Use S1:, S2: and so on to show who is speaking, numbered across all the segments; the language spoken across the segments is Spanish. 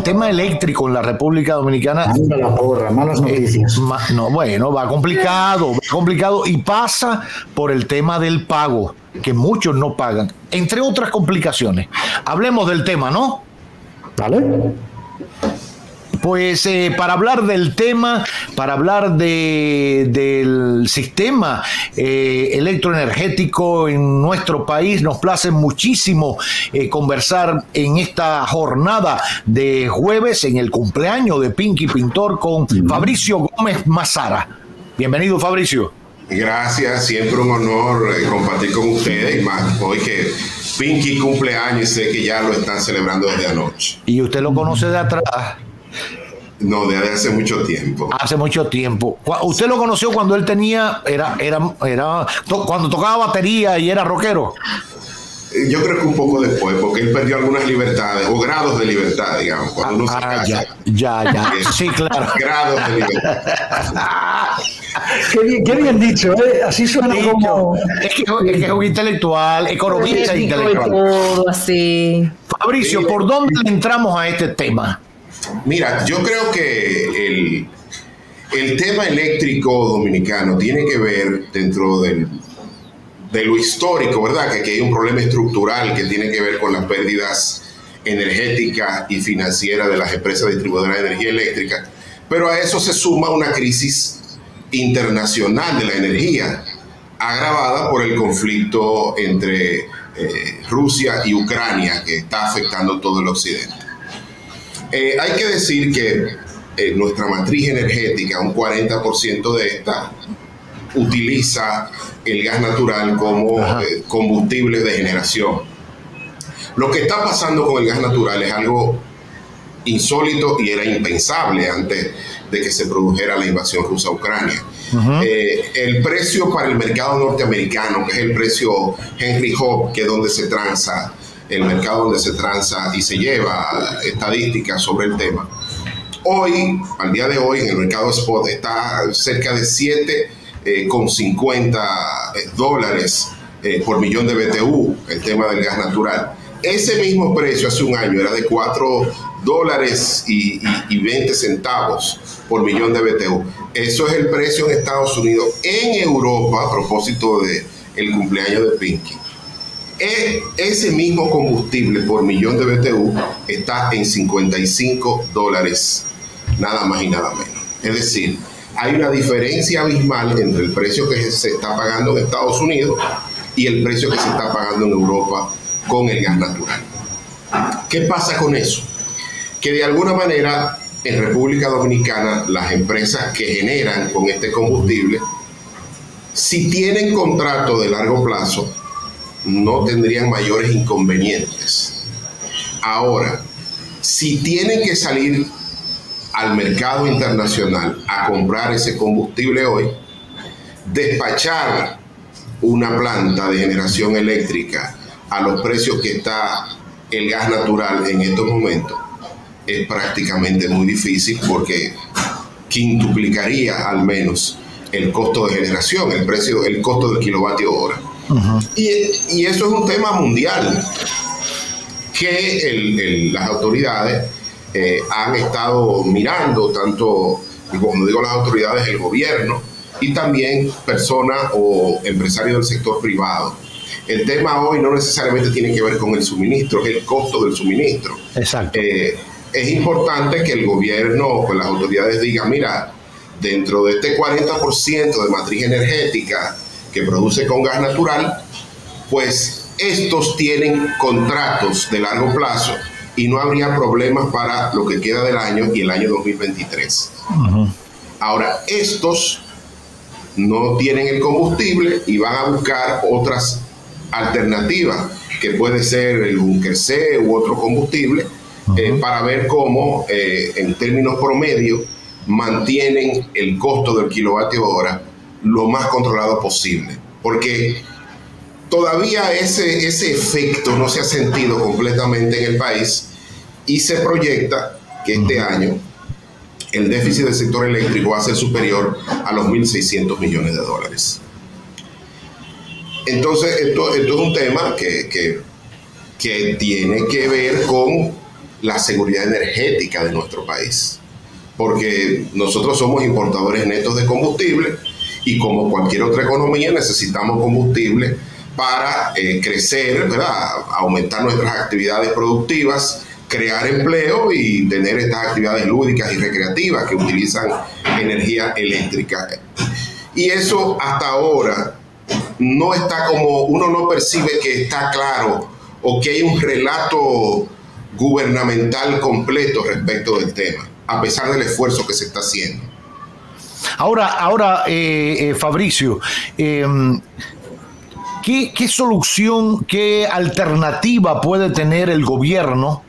S1: el tema eléctrico en la República Dominicana.
S2: Anda la porra, malas noticias.
S1: No, bueno, va complicado y pasa por el tema del pago, que muchos no pagan, entre otras complicaciones. Hablemos del tema, ¿no?
S2: ¿Vale?
S1: Pues para hablar del tema, para hablar del sistema electroenergético en nuestro país, nos place muchísimo conversar en esta jornada de jueves, en el cumpleaños de Pinky Pintor, con Fabricio Gómez Mazara. Bienvenido, Fabricio.
S3: Gracias, siempre un honor compartir con ustedes, y más hoy que Pinky cumpleaños, sé que ya lo están celebrando desde anoche.
S1: ¿Y usted lo conoce de atrás?
S3: No, desde hace mucho tiempo.
S1: Hace mucho tiempo. ¿Usted lo conoció cuando él tenía, cuando tocaba batería y era rockero?
S3: Yo creo que un poco después, porque él perdió algunas libertades, o grados de libertad, digamos, cuando uno se casa.
S1: Ya. Sí, claro.
S3: Grados de libertad.
S2: Qué bien dicho, ¿eh? Así suena como...
S1: Es que es un intelectual, economista intelectual.
S4: Todo así.
S1: Fabricio, ¿por dónde entramos a este tema?
S3: Mira, yo creo que el tema eléctrico dominicano tiene que ver dentro de lo histórico, ¿verdad? Que aquí hay un problema estructural que tiene que ver con las pérdidas energéticas y financieras de las empresas distribuidoras de energía eléctrica, pero a eso se suma una crisis internacional de la energía, agravada por el conflicto entre Rusia y Ucrania, que está afectando todo el occidente. Hay que decir que nuestra matriz energética, un 40% de esta, utiliza el gas natural como combustible de generación. Lo que está pasando con el gas natural es algo insólito y era impensable antes de que se produjera la invasión rusa a Ucrania. El precio para el mercado norteamericano, que es el precio Henry Hub, que es donde se transa, el mercado donde se transa y se lleva estadísticas sobre el tema. Hoy, al día de hoy, en el mercado spot está cerca de $7,50 por millón de BTU, el tema del gas natural. Ese mismo precio hace un año era de $4.20 por millón de BTU. Eso es el precio en Estados Unidos. En Europa, a propósito del cumpleaños de Pinky, ese mismo combustible por millón de BTU está en $55, nada más y nada menos. Es decir, hay una diferencia abismal entre el precio que se está pagando en Estados Unidos y el precio que se está pagando en Europa con el gas natural. ¿Qué pasa con eso? Que de alguna manera en República Dominicana las empresas que generan con este combustible, si tienen contrato de largo plazo, no tendrían mayores inconvenientes. Ahora, si tienen que salir al mercado internacional a comprar ese combustible hoy, despachar una planta de generación eléctrica a los precios que está el gas natural en estos momentos es prácticamente muy difícil, porque quintuplicaría al menos el costo de generación, el costo del kilovatio hora. Y eso es un tema mundial que las autoridades han estado mirando, tanto, como digo las autoridades, el gobierno y también personas o empresarios del sector privado. El tema hoy no necesariamente tiene que ver con el suministro, es el costo del suministro.
S1: Exacto.
S3: Es importante que el gobierno, pues las autoridades digan, mira, dentro de este 40% de matriz energética que produce con gas natural, pues estos tienen contratos de largo plazo y no habría problemas para lo que queda del año y el año 2023. Ahora, estos no tienen el combustible y van a buscar otras alternativas, que puede ser el búnker C u otro combustible, para ver cómo, en términos promedio, mantienen el costo del kilovatio hora lo más controlado posible, porque todavía ese efecto no se ha sentido completamente en el país, y se proyecta que este año el déficit del sector eléctrico va a ser superior a los $1.600 millones. Entonces esto es un tema que tiene que ver con la seguridad energética de nuestro país, porque nosotros somos importadores netos de combustible y como cualquier otra economía necesitamos combustible para crecer, ¿verdad? Aumentar nuestras actividades productivas, crear empleo y tener estas actividades lúdicas y recreativas que utilizan energía eléctrica. Y eso hasta ahora no está como, uno no percibe que está claro o que hay un relato gubernamental completo respecto del tema, a pesar del esfuerzo que se está haciendo.
S1: Ahora, Fabricio, ¿qué solución, qué alternativa puede tener el gobierno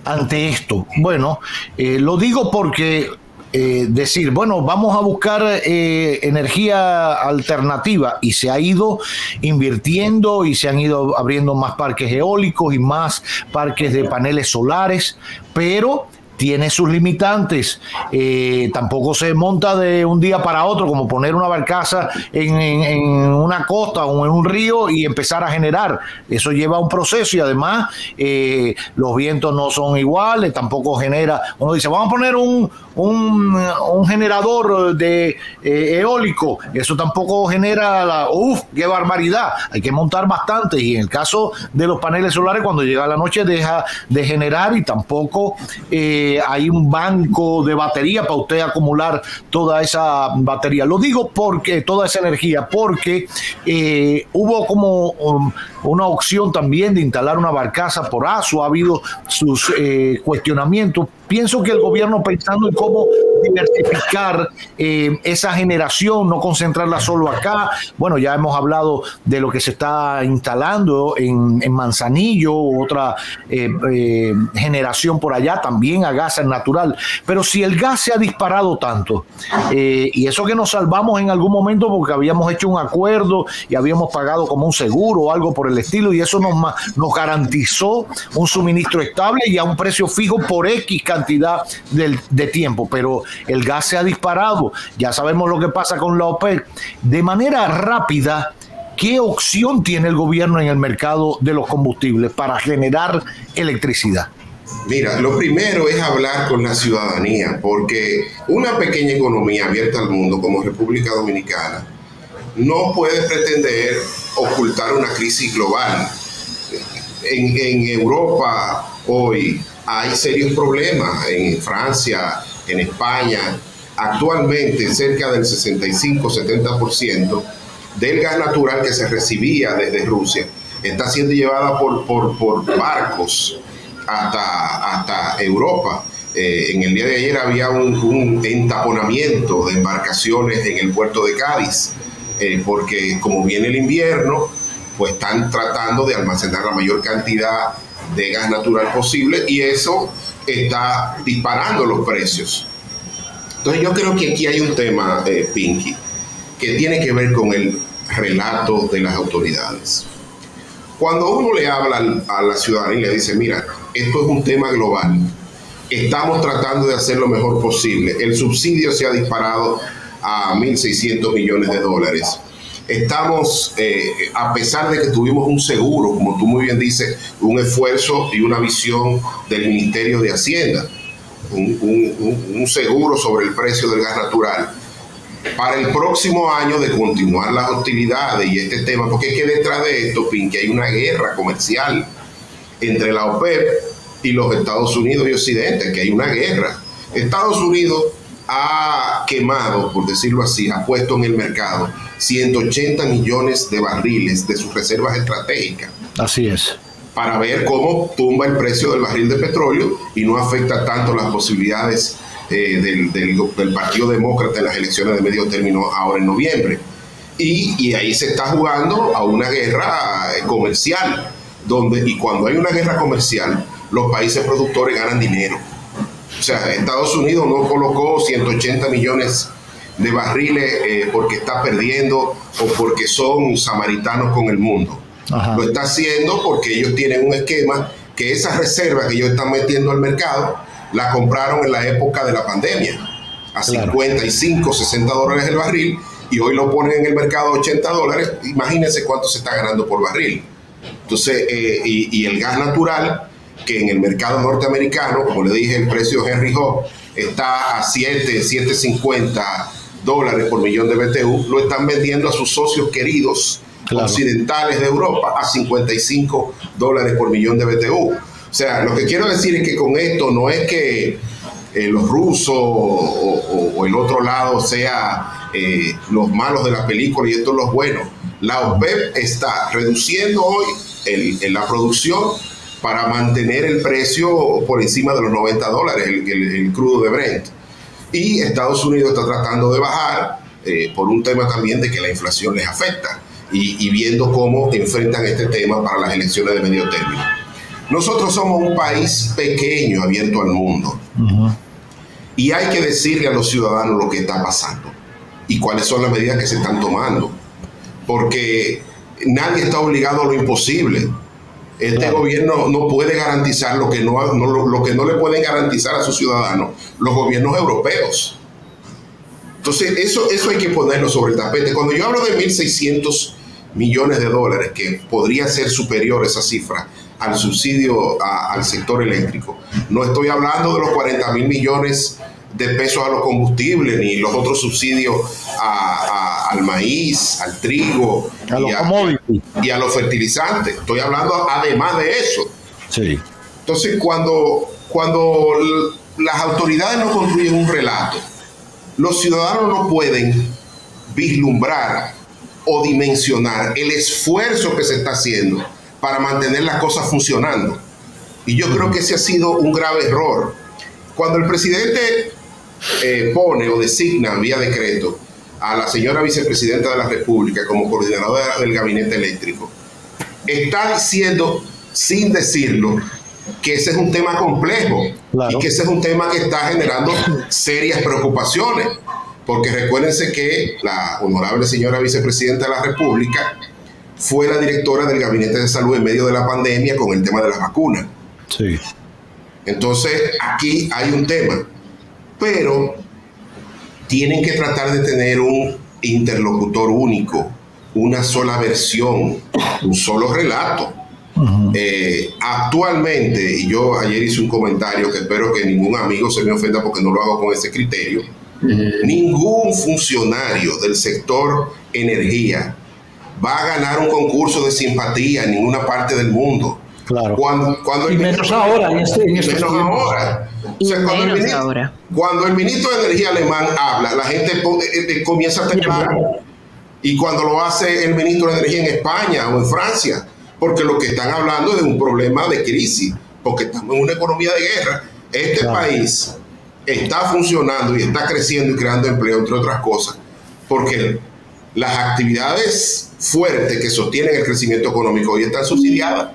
S1: ante esto? Bueno, lo digo porque decir, bueno, vamos a buscar energía alternativa, y se ha ido invirtiendo y se han ido abriendo más parques eólicos y más parques de paneles solares, pero tiene sus limitantes. Tampoco se monta de un día para otro, como poner una barcaza en una costa o en un río y empezar a generar. Eso lleva un proceso, y además los vientos no son iguales, tampoco genera. Uno dice, vamos a poner un generador de eólico, eso tampoco genera qué barbaridad, hay que montar bastante, y en el caso de los paneles solares, cuando llega la noche deja de generar, y tampoco hay un banco de batería para usted acumular toda esa batería. Lo digo porque toda esa energía, porque hubo como una opción también de instalar una barcaza por ASO, ha habido sus cuestionamientos. Pienso que el gobierno, pensando en cómo diversificar esa generación, no concentrarla solo acá. Bueno, ya hemos hablado de lo que se está instalando en Manzanillo, otra generación por allá, también a gas natural. Pero si el gas se ha disparado tanto, y eso que nos salvamos en algún momento porque habíamos hecho un acuerdo y habíamos pagado como un seguro o algo por el estilo, y eso nos garantizó un suministro estable y a un precio fijo por X cantidad de tiempo, pero el gas se ha disparado. Ya sabemos lo que pasa con la OPEC. De manera rápida, ¿qué opción tiene el gobierno en el mercado de los combustibles para generar electricidad?
S3: Mira, lo primero es hablar con la ciudadanía, porque una pequeña economía abierta al mundo como República Dominicana no puede pretender ocultar una crisis global. En Europa hoy hay serios problemas, en Francia, en España. Actualmente cerca del 65-70% del gas natural que se recibía desde Rusia está siendo llevada por barcos hasta Europa. En el día de ayer había un entaponamiento de embarcaciones en el puerto de Cádiz, porque como viene el invierno, pues están tratando de almacenar la mayor cantidad de gas natural posible, y eso está disparando los precios. Entonces yo creo que aquí hay un tema, Pinky, que tiene que ver con el relato de las autoridades. Cuando uno le habla a la ciudadanía y le dice, mira, esto es un tema global, estamos tratando de hacer lo mejor posible, el subsidio se ha disparado a 1.600 millones de dólares. Estamos, a pesar de que tuvimos un seguro, como tú muy bien dices, un esfuerzo y una visión del Ministerio de Hacienda, un seguro sobre el precio del gas natural, para el próximo año de continuar las hostilidades y este tema, porque es que detrás de esto, Pinky, hay una guerra comercial entre la OPEP y los Estados Unidos y Occidente, que hay una guerra. Estados Unidos ha quemado, por decirlo así, ha puesto en el mercado 180 millones de barriles de sus reservas estratégicas.
S1: Así es.
S3: Para ver cómo tumba el precio del barril de petróleo y no afecta tanto las posibilidades del Partido Demócrata en las elecciones de medio término ahora en noviembre. Y ahí se está jugando a una guerra comercial, y cuando hay una guerra comercial, los países productores ganan dinero. O sea, Estados Unidos no colocó 180 millones de barriles porque está perdiendo o porque son samaritanos con el mundo. Ajá. Lo está haciendo porque ellos tienen un esquema que esas reservas que ellos están metiendo al mercado la compraron en la época de la pandemia a 55, 60 dólares el barril, y hoy lo ponen en el mercado a 80 dólares. Imagínense cuánto se está ganando por barril. Entonces, y el gas natural que en el mercado norteamericano, como le dije, el precio de Henry Hub está a 7.50 dólares por millón de BTU, lo están vendiendo a sus socios queridos occidentales de Europa a 55 dólares por millón de BTU. O sea, lo que quiero decir es que con esto no es que los rusos o el otro lado sea los malos de la película y estos los buenos. La OPEP está reduciendo hoy la producción para mantener el precio por encima de los 90 dólares, el crudo de Brent. Y Estados Unidos está tratando de bajar por un tema también de que la inflación les afecta y viendo cómo enfrentan este tema para las elecciones de medio término. Nosotros somos un país pequeño, abierto al mundo. Y hay que decirle a los ciudadanos lo que está pasando y cuáles son las medidas que se están tomando. Porque nadie está obligado a lo imposible. Este gobierno no puede garantizar lo que no le pueden garantizar a sus ciudadanos los gobiernos europeos. Entonces, eso hay que ponerlo sobre el tapete. Cuando yo hablo de 1.600 millones de dólares, que podría ser superior esa cifra al subsidio al sector eléctrico, no estoy hablando de los 40.000 millones de pesos a los combustibles, ni los otros subsidios al maíz, al trigo y a los fertilizantes. Estoy hablando además de eso.
S1: Sí.
S3: Entonces, cuando las autoridades no construyen un relato, los ciudadanos no pueden vislumbrar o dimensionar el esfuerzo que se está haciendo para mantener las cosas funcionando. Y yo creo que ese ha sido un grave error. Cuando el presidente pone o designa vía decreto a la señora vicepresidenta de la República como coordinadora del gabinete eléctrico, está diciendo, sin decirlo, que ese es un tema complejo y que ese es un tema que está generando serias preocupaciones, porque recuérdense que la honorable señora vicepresidenta de la República fue la directora del gabinete de salud en medio de la pandemia con el tema de las vacunas.
S1: Sí.
S3: Entonces aquí hay un tema, pero tienen que tratar de tener un interlocutor único, una sola versión, un solo relato. Actualmente, y yo ayer hice un comentario que espero que ningún amigo se me ofenda porque no lo hago con ese criterio, ningún funcionario del sector energía va a ganar un concurso de simpatía en ninguna parte del mundo.
S1: Claro.
S2: Y menos ahora, en estos
S3: menos ahora. O sea, cuando el ministro de Energía alemán habla, la gente comienza a temblar. Y cuando lo hace el ministro de Energía en España o en Francia, porque lo que están hablando es de un problema de crisis, porque estamos en una economía de guerra. Este país está funcionando y está creciendo y creando empleo, entre otras cosas, porque las actividades fuertes que sostienen el crecimiento económico hoy están subsidiadas.